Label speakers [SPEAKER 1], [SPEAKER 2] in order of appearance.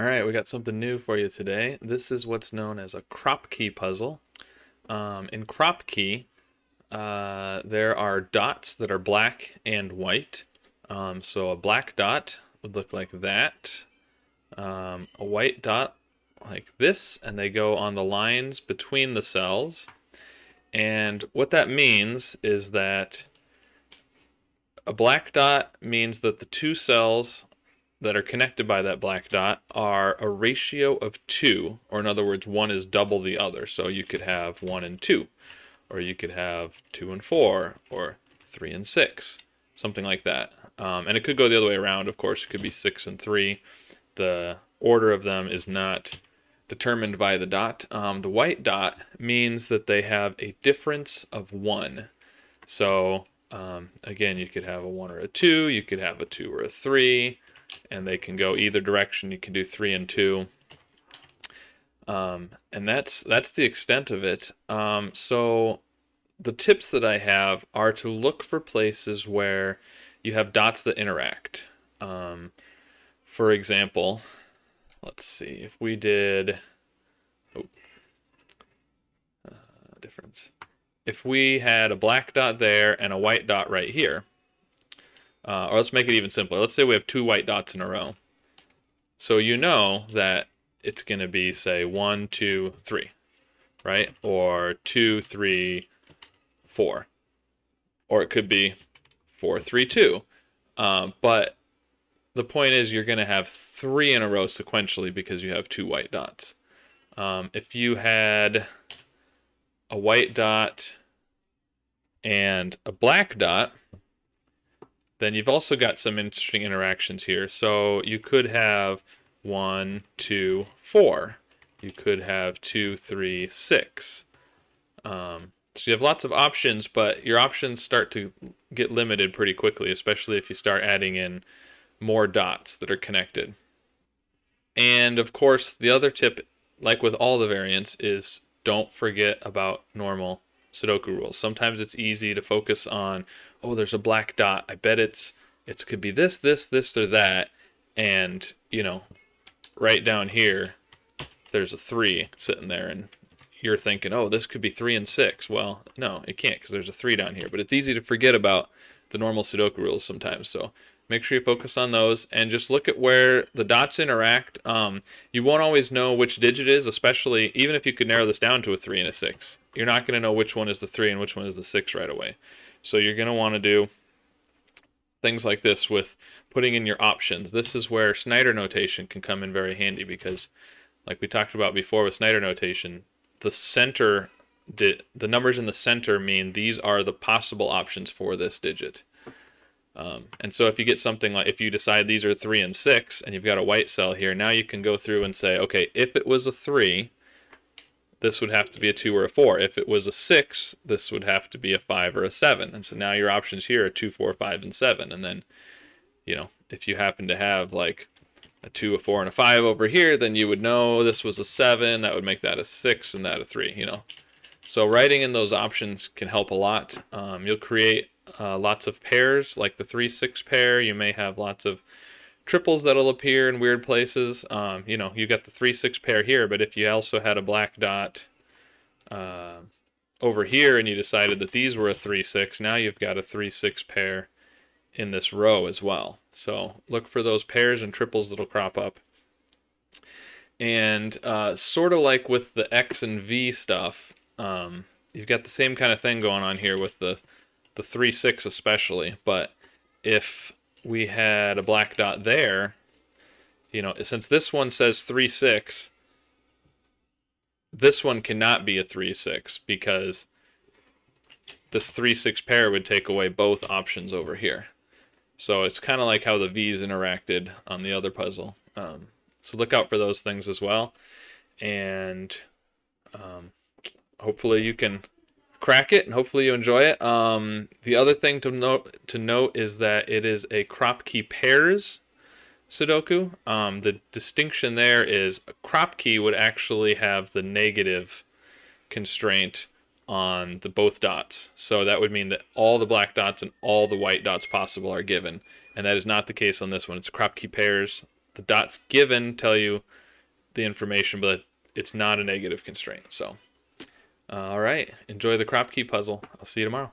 [SPEAKER 1] All right, we got something new for you today. This is what's known as a kropki puzzle. In kropki, there are dots that are black and white. So a black dot would look like that. A white dot like this, and they go on the lines between the cells. And what that means is that a black dot means that the two cells that are connected by that black dot are a ratio of 2, or in other words, one is double the other. So you could have 1 and 2, or you could have 2 and 4, or 3 and 6, something like that. And it could go the other way around, of course. It could be 6 and 3. The order of them is not determined by the dot. The white dot means that they have a difference of 1. So again, you could have a 1 or a 2, you could have a 2 or a 3, and they can go either direction. You can do 3 and 2, and that's the extent of it. So the tips that I have are to look for places where you have dots that interact. For example, let's see if we did difference. If we had a black dot there and a white dot right here. Or let's make it even simpler. Let's say we have 2 white dots in a row. So you know that it's going to be, say, 1, 2, 3, right? Or 2, 3, 4. Or it could be 4, 3, 2. But the point is you're going to have 3 in a row sequentially because you have 2 white dots. If you had a white dot and a black dot, then you've also got some interesting interactions here. So you could have 1, 2, 4. You could have 2, 3, 6. So you have lots of options, but your options start to get limited pretty quickly, especially if you start adding in more dots that are connected. And of course, the other tip, like with all the variants, is don't forget about normal Sudoku rules. Sometimes it's easy to focus on, oh, there's a black dot. I bet it could be this, this, this, or that. And, right down here, there's a 3 sitting there. And you're thinking, oh, this could be 3 and 6. Well, no, it can't because there's a 3 down here. But it's easy to forget about the normal Sudoku rules sometimes. So make sure you focus on those and just look at where the dots interact. You won't always know which digit is, especially even if you could narrow this down to a 3 and a 6. You're not going to know which one is the 3 and which one is the 6 right away. So you're going to want to do things like this with putting in your options. This is where Snyder notation can come in very handy because, like we talked about before with Snyder notation, the numbers in the center mean these are the possible options for this digit. And so if you get something like, if you decide these are 3 and 6 and you've got a white cell here, now you can go through and say, okay, if it was a 3, this would have to be a 2 or a 4. If it was a 6, this would have to be a 5 or a 7. And so now your options here are 2, 4, 5, and 7. And then, if you happen to have like a 2, a 4, and a 5 over here, then you would know this was a 7. That would make that a 6 and that a 3, So writing in those options can help a lot. You'll create lots of pairs, like the 3-6 pair. You may have lots of triples that'll appear in weird places. You got the 3-6 pair here, but if you also had a black dot over here and you decided that these were a 3-6, now you've got a 3-6 pair in this row as well. So look for those pairs and triples that'll crop up. And sort of like with the X and V stuff, you've got the same kind of thing going on here with the 3-6 especially, but if we had a black dot there, since this one says 3-6, this one cannot be a 3-6 because this 3-6 pair would take away both options over here. So it's kind of like how the V's interacted on the other puzzle. So look out for those things as well, and hopefully you can crack it, and hopefully you enjoy it. The other thing to note is that it is a kropki pairs Sudoku. The distinction there is a kropki would actually have the negative constraint on the both dots. So that would mean that all the black dots and all the white dots possible are given, and that is not the case on this one. It's kropki pairs. The dots given tell you the information, but it's not a negative constraint. So, all right, enjoy the kropki puzzle. I'll see you tomorrow.